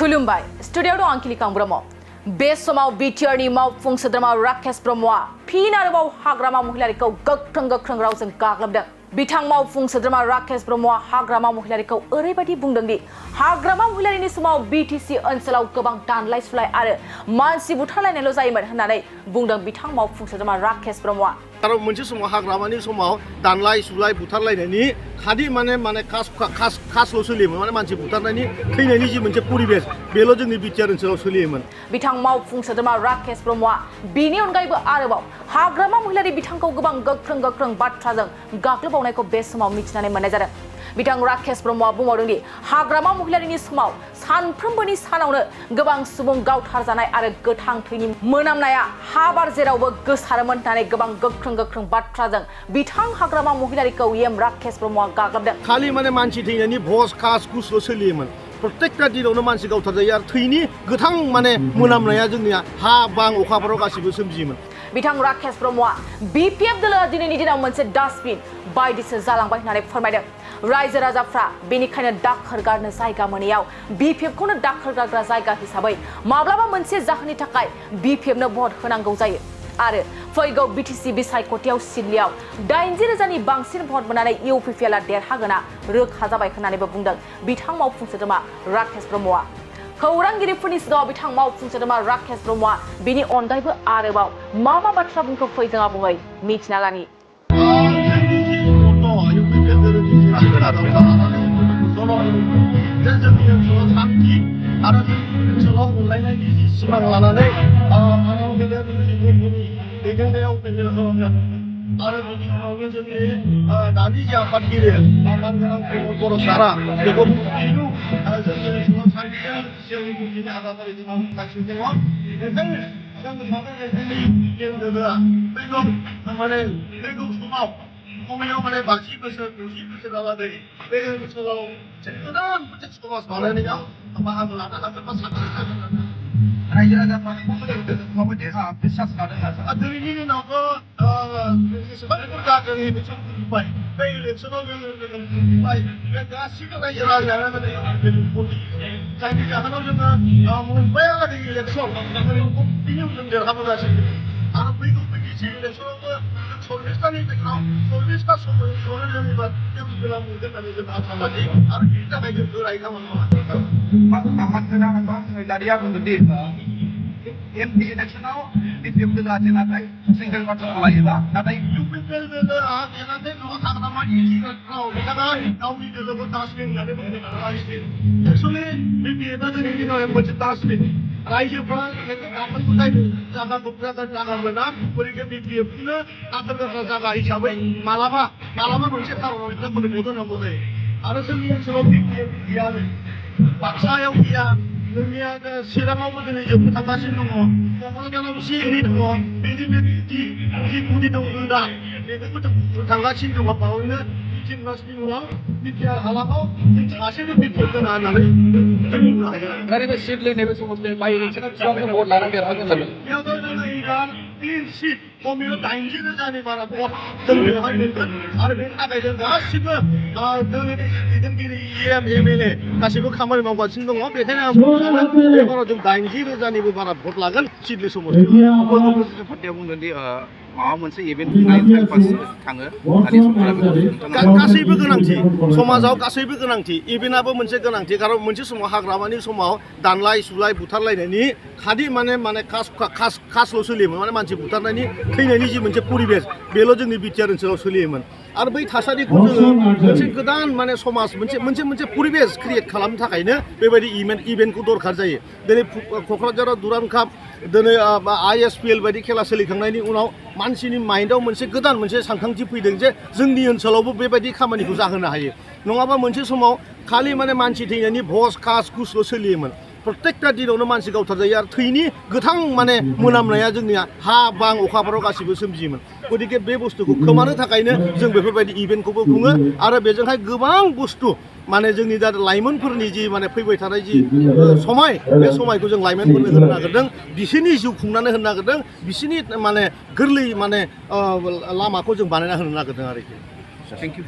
खुलुमबाय स्टुडियाव दं आंखिलिकां ब्रह्म बे समाव बिटिआरनि मावफुं सोद्रोमा राकेश ब्रह्मआ फिन आरोबाव हाग्रामा महिलारिखौ गोख्रों रावजों गाग्लोबदों। बिथां मावफुं सोद्रोमा राकेश ब्रह्मआ हाग्रामा महिलारिखौ ओरैबायदि बुंदों दि हाग्रामा महिलारिनि समाव बिटिसि ओनसोलाव गोबां दानलाय सुलाय आरो मानसि बुथारलायनायल' जायोमोन होननानै बुंदों बिथां मावफुं सोद्रोमा राकेश ब्रह्मआ। आरो मोनसे समाव हाग्रामानि समाव दानलाय सुलाय बुथारलायनायनि खालि माने कासल' सोलियोमोन माने मानसि बुथारनायनि थैनायनि जि मोनसे परिबेस बेल' जोंनि बिटिआर ओनसोलाव सोलियोमोन। बिथां मावफुं सोद्रोमा राकेश ब्रह्मआ बेनि अनगायैबो आरोबाव हाग्रामा महिलारि बिथांखौ गोबां गोख्रों बाथ्राजों गाग्लोबबावनायखौ बे समाव मिथिनानै मोननाय जादों। बिथां राकेश ब्रह्मआ बुंबावदों दि हाग्रामा महिलारिनि समाव सानफ्रोमबोनि सानावनो गोबां सुबुं गावथारजानाय आरो गोथां थैनि मोनामनाया हा बार जेरावबो गोसारोमोन होननानै गोबां गोख्रों बाथ्राजों बिथां हाग्रामा महिलारिखौ राकेश ब्रह्मआ गाग्लोबदों। खालि माने मानसि थैनायनि भज कास कुसल' सोलियोमोन। प्रत्येकता दिनावनो मानसि गावथारजायो आरो थैनि गोथां माने मोनामनाया जोंनिया हा बां अखाफोराव गासिबो सोमजियोमोन। बिथां राकेश ब्रह्मआ बिपिएफ दोलोआ दिनैनि दिनाव मोनसे डास्टबिन बायदिसो जालांबाय होननानै फोरमायदों। रायजो राजाफ्रा बेनिखायनो दाखोर गारनो जायगा मोनैयाव बिपिएफखौनो दाखोर गारग्रा जायगा हिसाबै माब्लाबा मोनसे जाहोननि थाखाय बिपिएफनो भट होनांगौ जायो आरो फैगौ बिटिसि बिसायख'थियाव सिदलियाव 80,000नि बांसिन भट मोननानै इउपिपिएलआ देरहागोना रोखा जाबाय होननानैबो बुंदों बिथां मावफुं सोद्रोमा राकेश ब्रह्मआ। खौरांगिरिफोरनि सिगाङाव बिथां मावफुं सोद्रोमा राकेश ब्रह्मआ बेनि अनगायैबो आरोबाव मा बाथ्रा बुंखो फै जों आबुङै मिथिना लानि। आरो जोंनि दानि जे आफादगिरि बर' सारा बेखौ माने 50 बोसोर 90 बोसोरालागै बे ओनसोलाव गोदान मोनसे समाज बानायनायाव बाहागो लानो हागोन बा साक्सेस जागोन होननानै रायजो राजाफ्रा बिसास लादों। दिनैनि दिनावथ' जेसेबांफोर गाज्रि इलेक्सन खुंबाय बे इलेक्सनाव खुंबाय बे गासिबो रायजो राजायानो जायनि जाहोनाव जोङो मोनबायालागै इलेक्सन कन्टिनिउ जों देरहाबोगासिनो आरो फैगौ बिटिसि इलेक्सनावबो 40तानि गेजेराव 40ता समखौनो जों एबार इउपिपिएलआ मोनगोन होननानै जों आसा लायो आरो बेनि थाखाय जों गोरायै खामानि मावनांगोन। एमपि इलेक्सनाव बिपिएफ दोलोआ जेनाखै सिंगेल बाथ्रा लायोबा नाथाय इउपिपिएल दोलोआ जेनाखै हाग्रामा ओनसोलाव बिथाङा गावनि दोलोखौ डास्टबिन होननानै बुंदों। एक्सुवेलि बिपिएफआ जोंनि दिनाव मोनसे डास्टबिन रायजोफ्रा दाखोरखौ जायगाखौ जागा मोना गतिके बिपिएफखौनो दाखोर गारग्रा जागा हिसाबै मालाबा मोनसे खारनाव बिथांमोननो भट होनांगौ जायो आरो जोंनि ओनसोलाव बिपिएफ गैया बाक्सायाव गैया जोंनिया चिराङावबो दिनै जोबनो थांगासिनो दङ क'क्राझाराव एसे एनै दङ बिदिनो जि गुदि दं रोदा बेखौबो जों थांगासिनो दङ बावैनो 18 मासनि उनाव बिटिआर हालामाव जों सासेबो बिपिएफ दोना होननानै जों बुंनो हायो। ओरैनो सिट नैबे समाव बाय इलेक्सनाव बेसेबां भट लानानै देरहागोन होननानै बेयावथ' जोङो एबार क्लिन सिट खमैबो 80,000नि बारा भट जों बेवहाय मोनगोन आरो बेनि थाखाय जों गासिबो दोलोनि दैदेनगिरि EM MLA गासिबो खामानि मावगासिनो दङ। बेखायनो आं सानो एबाराव जों 80,000निबो बारा भट लागोन सिडली समस्तियाव। पार्टिया बुंदोंदि माबा मोनसे इभेन्ट टाइम पास थाङो दानि सरकारा गासैबो गोनांथि समाजाव गासैबो गोनांथि इभेन्टआबो मोनसे गोनांथि खारन मोनसे समाव हाग्रामानि समाव दानलाय सुलाय बुथारलायनायनि खालि माने कासल' सोलियोमोन माने मानसि बुथारनायनि थैनायनि जि मोनसे परिबेस बेल' जोंनि बिटिआर ओनसोलाव सोलियोमन आरो बै थासारिखौ जोङो मोनसे गोदान माने समाज मोनसे परिबेस क्रिएट खालामनो थाखायनो बेबायदि इभेन्टखौ दरखार जायो। दिनै क'क्राझाराव दुरान्ड काप दिनै ISPL बायदि खेला सोलिखांनायनि उनाव मानसिनि माइन्डआव मोनसे गोदान मोनसे सानखांथि फैदों जे जोंनि ओनसोलावबो बेबायदि खामानिखौ जाहोनो हायो नङाबा मोनसे समाव खालि माने मानसि थैनायनि भज कास कुसल' सोलियोमोन। प्रत्येकता दिनावनो मानसि गावथारजायो आरो थैनि गोथां माने मोनामनाया जोंनिया हा बां अखाफोराव गासिबो सोमजियोमोन। गतिके बे बुस्थुखौ खोमानो थाखायनो जों बेफोरबायदि इभेन्टखौबो खुङो आरो बेजोंहाय गोबां बुस्थु माने जोंनि दा लाइमोनफोरनि जि माने फैबाय थानाय जि समाय बे समायखौ जों लाइमोनफोरनो होनो नागिरदों बिसोरनि जिउ खुंनानै होनो नागिरदों बिसोरनि माने गोरलै माने लामाखौ जों बानायना होनो नागिरदों आरोखि। Thank you.